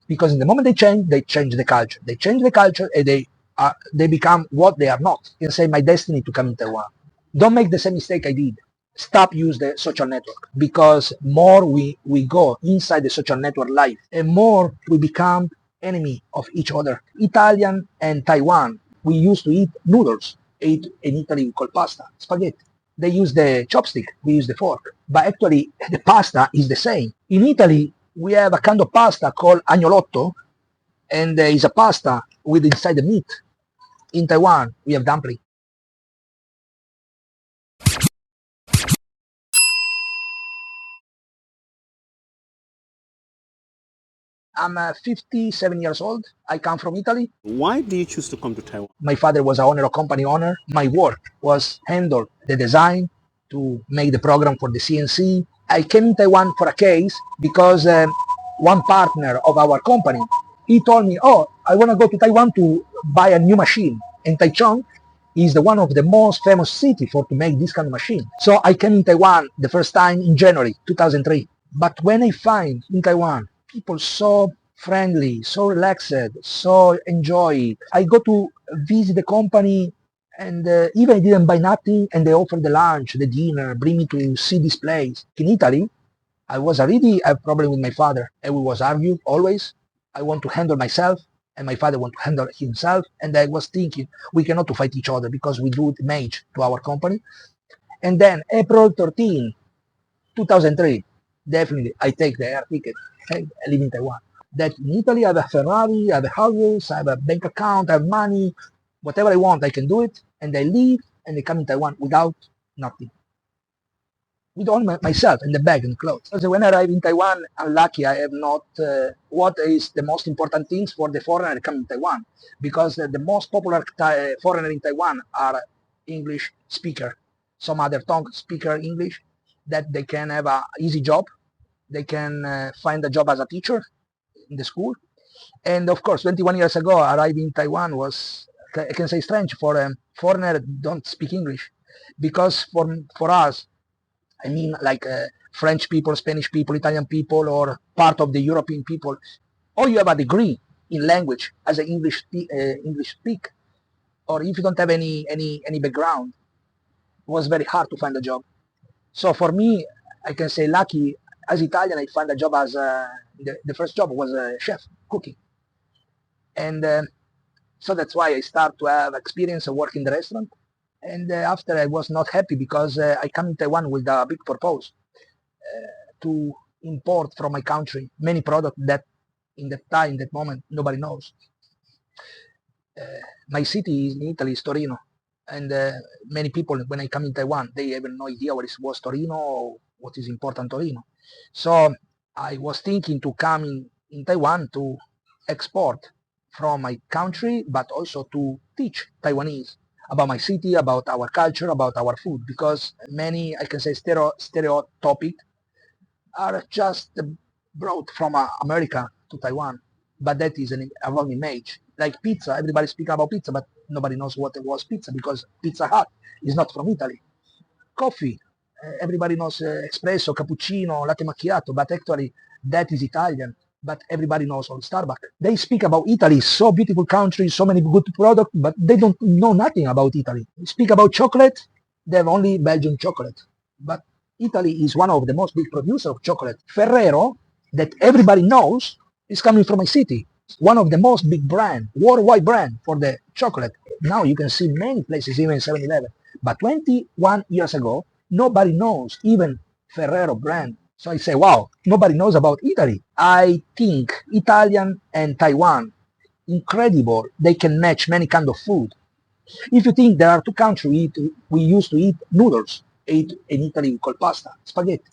Because in the moment they change the culture. They change the culture and they become what they are not. You can say my destiny to come in Taiwan. Don't make the same mistake I did. Stop use the social network, because more we go inside the social network life and more we become enemy of each other. Italian and Taiwan, we used to eat noodles. In Italy we call pasta, spaghetti. They use the chopstick, we use the fork. But actually the pasta is the same. In Italy we have a kind of pasta called agnolotto, and it's a pasta with inside the meat. In Taiwan we have dumpling. I'm 57 years old. I come from Italy. Why do you choose to come to Taiwan? My father was a company owner. My work was handle the design to make the program for the CNC. I came in Taiwan for a case because one partner of our company, he told me, oh, I want to go to Taiwan to buy a new machine. And Taichung is one of the most famous city to make this kind of machine. So I came in Taiwan the first time in January 2003. But when I find in Taiwan people so friendly, so relaxed, so enjoy. I go to visit the company and even I didn't buy nothing and they offer the lunch, the dinner, bring me to see this place. In Italy, I was already a problem with my father and we was arguing always. I want to handle myself and my father want to handle himself. And I was thinking we cannot to fight each other because we do damage to our company. And then April 13, 2003, definitely I take the air ticket. I live in Taiwan. That in Italy I have a Ferrari, I have a house, I have a bank account, I have money, whatever I want I can do it, and I leave and I come in Taiwan without nothing. With only myself and the bag and clothes. So when I arrive in Taiwan, I'm lucky I have not what is the most important things for the foreigner coming to Taiwan, because the most popular foreigner in Taiwan are English speaker, some other tongue speaker English, that they can have a easy job. They can find a job as a teacher in the school. And of course, 21 years ago, arriving in Taiwan was, I can say, strange for a foreigner that don't speak English. Because for us, I mean like French people, Spanish people, Italian people, or part of the European people, or you have a degree in language as an English speak, or if you don't have any background, it was very hard to find a job. So for me, I can say lucky. As Italian, I found a job as the first job was a chef, cooking. And so that's why I start to have experience of work in the restaurant. And after I was not happy because I come in Taiwan with a big purpose to import from my country many products that in that moment, nobody knows. My city in Italy is Torino. And many people, when I come in Taiwan, they have no idea what was Torino or what is important Torino. So I was thinking to come in Taiwan to export from my country, but also to teach Taiwanese about my city, about our culture, about our food, because many, I can say, stereotypic are just brought from America to Taiwan, but that is a wrong image. Like pizza, everybody speaks about pizza, but nobody knows what it was pizza, because Pizza Hut is not from Italy. Coffee, everybody knows espresso, cappuccino, latte macchiato, but actually that is Italian. But everybody knows all Starbucks. They speak about Italy, so beautiful country, so many good products, but they don't know nothing about Italy. They speak about chocolate, they have only Belgian chocolate. But Italy is one of the most big producers of chocolate. Ferrero, that everybody knows, is coming from my city. One of the most big brand, worldwide brand for the chocolate. Now you can see many places, even 7-Eleven. But 21 years ago, nobody knows, even Ferrero brand. So I say, wow, nobody knows about Italy. I think Italian and Taiwan, incredible, they can match many kind of food. If you think there are two countries, we used to eat noodles. In Italy we call pasta, spaghetti.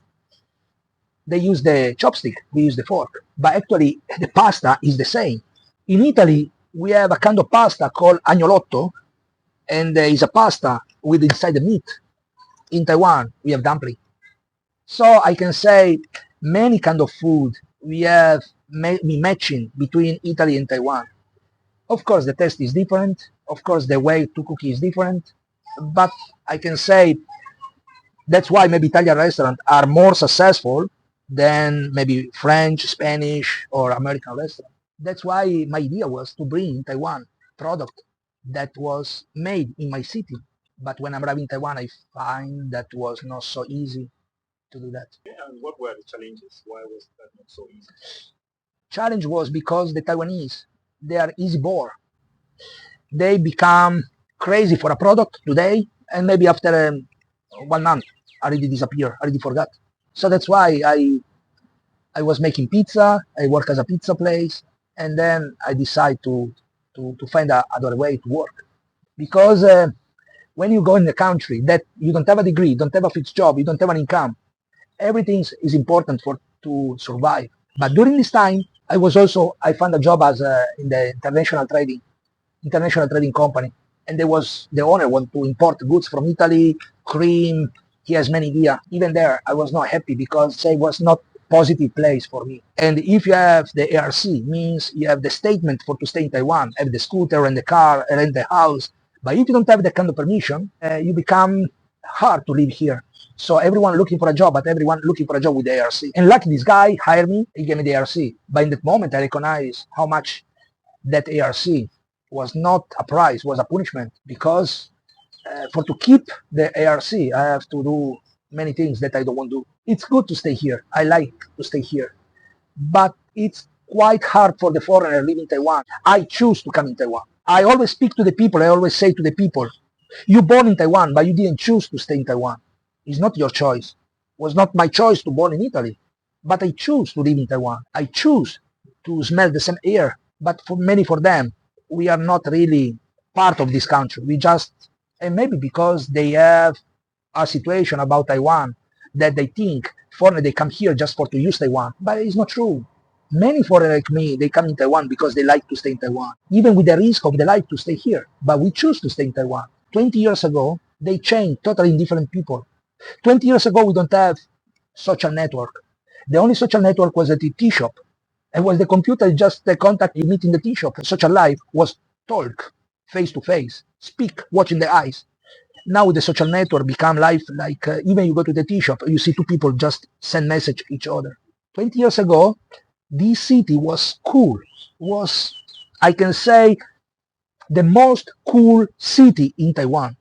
They use the chopstick, we use the fork. But actually the pasta is the same. In Italy we have a kind of pasta called agnolotto, and it's a pasta with inside the meat. In Taiwan we have dumpling. So I can say many kind of food we have matching between Italy and Taiwan. Of course the taste is different, of course the way to cook is different, but I can say that's why maybe Italian restaurants are more successful than maybe French, Spanish, or American restaurants. That's why my idea was to bring in Taiwan product that was made in my city. But when I'm arriving in Taiwan, I find that was not so easy to do that. And what were the challenges? Why was that not so easy? Challenge was because the Taiwanese, they are easy bore. They become crazy for a product today, and maybe after 1 month, already disappear, already forgot. So that's why I was making pizza. I work as a pizza place, and then I decide to find another way to work, because when you go in the country that you don't have a degree, don't have a fixed job, you don't have an income, everything is important to survive. But during this time, I found a job as in the international trading company, and the owner wanted to import goods from Italy, cream. He has many ideas. Even there, I was not happy because it was not positive place for me. And if you have the ARC, means you have the statement for to stay in Taiwan, have the scooter and the car and the house. But if you don't have that kind of permission, you become hard to live here. So everyone looking for a job, but everyone looking for a job with the ARC. And lucky this guy hired me, he gave me the ARC. But in that moment, I recognized how much that ARC was not a prize, was a punishment, because for to keep the ARC, I have to do many things that I don't want to do. It's good to stay here. I like to stay here. But it's quite hard for the foreigner living in Taiwan. I choose to come in Taiwan. I always speak to the people. I always say to the people, you born in Taiwan, but you didn't choose to stay in Taiwan. It's not your choice. It was not my choice to born in Italy. But I choose to live in Taiwan. I choose to smell the same air. But for many for them, we are not really part of this country. We just, and maybe because they have a situation about Taiwan that they think foreigners, they come here just for to use Taiwan. But it's not true. Many foreigners like me, they come in Taiwan because they like to stay in Taiwan, even with the risk of the life to stay here. But we choose to stay in Taiwan. 20 years ago, they changed, totally different people. 20 years ago, we don't have social network. The only social network was at the tea shop. It was the computer, just the contact you meet in the tea shop. Social life was talk, face to face, speak, watch in the eyes. Now with the social network become life like even you go to the tea shop, you see two people just send message each other. 20 years ago, this city was cool, was, I can say, the most cool city in Taiwan,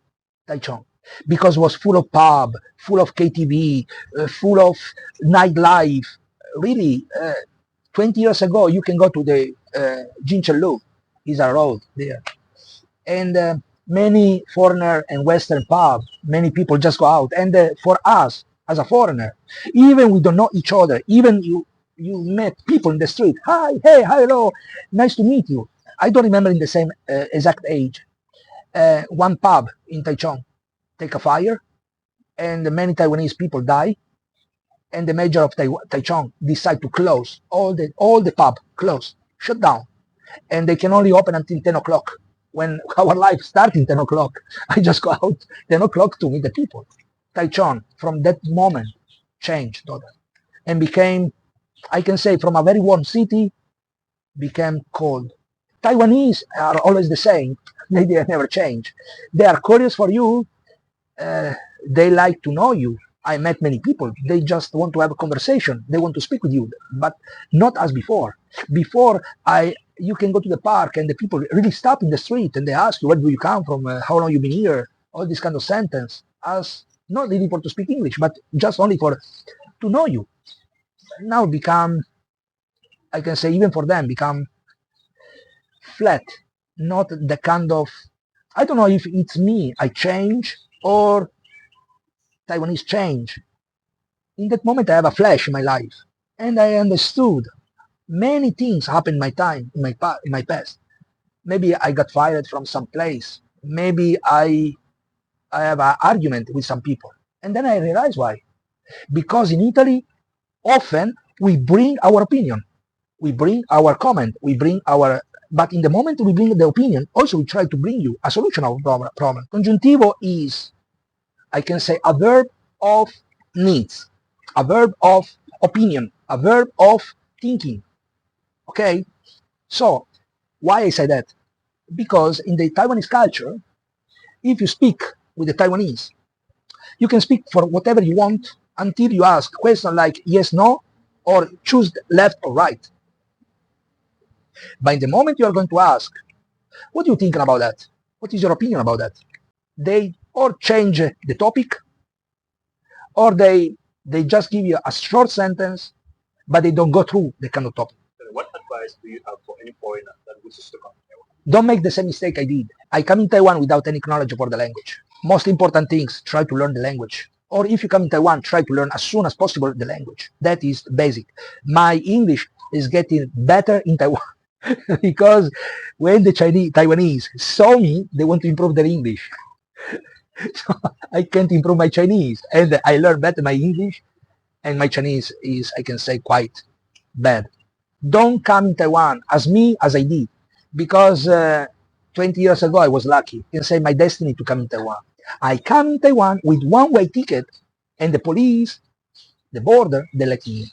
Taichung, because it was full of pub, full of KTV, full of nightlife. Really, 20 years ago, you can go to the Jinchelu, is a road there. And many foreigner and Western pub, many people just go out. And for us, as a foreigner, even we don't know each other, even you met people in the street, hi, hey, hello, nice to meet you. I don't remember in the same exact age. One pub in Taichung take a fire, and many Taiwanese people die, and the mayor of Taichung decide to close all the pub, close, shut down, and they can only open until 10 o'clock. When our life starting 10 o'clock, I just go out 10 o'clock to meet the people. Taichung, from that moment, changed totally and became, I can say, from a very warm city, became cold. Taiwanese are always the same. They never change. They are curious for you. They like to know you. I met many people. They just want to have a conversation. They want to speak with you, but not as before. Before, you can go to the park and the people really stop in the street and they ask you, where do you come from? How long you been here? All this kind of sentence. As not really for to speak English, but just only for to know you. Now become, I can say, even for them, become flat. Not the kind of, I don't know if it's me, I change, or Taiwanese change. In that moment, I have a flash in my life, and I understood many things happened in my time, in my past. Maybe I got fired from some place. Maybe I have an argument with some people, and then I realized why. Because in Italy, often we bring our opinion, we bring our comment, we bring our. But in the moment we bring the opinion, also we try to bring you a solution of a problem. Congiuntivo is, I can say, a verb of needs, a verb of opinion, a verb of thinking. Okay? So, why I say that? Because in the Taiwanese culture, if you speak with the Taiwanese, you can speak for whatever you want until you ask questions like yes, no, or choose left or right. But in the moment you are going to ask, what are you thinking about that? What is your opinion about that? They or change the topic, or they just give you a short sentence, but they don't go through the kind of topic. What advice do you have for any foreigner that wishes to come to Taiwan? Don't make the same mistake I did. I come in Taiwan without any knowledge for the language. Most important things, try to learn the language. Or if you come in Taiwan, try to learn as soon as possible the language. That is basic. My English is getting better in Taiwan because when the Taiwanese saw me, they want to improve their English. So I can't improve my Chinese, and I learn better my English, and my Chinese is, I can say, quite bad. Don't come in Taiwan as I did, because 20 years ago I was lucky. I can say my destiny to come in Taiwan. I come in Taiwan with one-way ticket, and the police, the border, they let me in.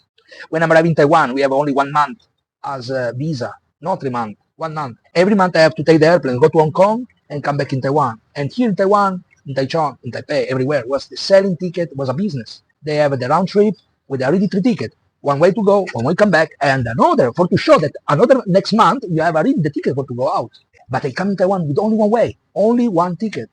When I'm arriving in Taiwan, we have only 1 month as a visa, not 3 months, 1 month. Every month I have to take the airplane, go to Hong Kong, and come back in Taiwan. And here in Taiwan, in Taichung, in Taipei, everywhere, was the selling ticket was a business. They have the round trip with already 3 tickets. 1 way to go, 1 way come back, and another for to show that another next month you have already the ticket for to go out. But I come in Taiwan with only 1 way, only 1 ticket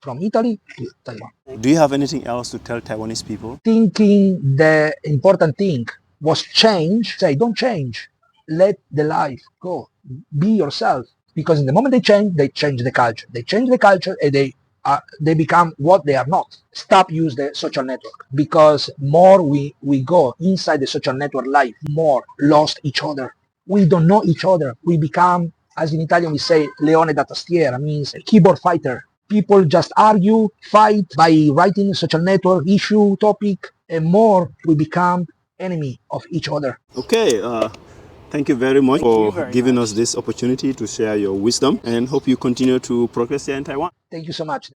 from Italy to Taiwan. Do you have anything else to tell Taiwanese people? Thinking the important thing was change. Say, don't change. Let the life go. Be yourself. Because in the moment they change the culture. They change the culture and they become what they are not. Stop use the social network, because more we go inside the social network life, more lost each other. We don't know each other. We become, as in Italian we say, leone da tastiera, means a keyboard fighter. People just argue, fight by writing social network issue, topic, and more we become enemy of each other. Okay, thank you very much for giving us this opportunity to share your wisdom, and hope you continue to progress here in Taiwan. Thank you so much.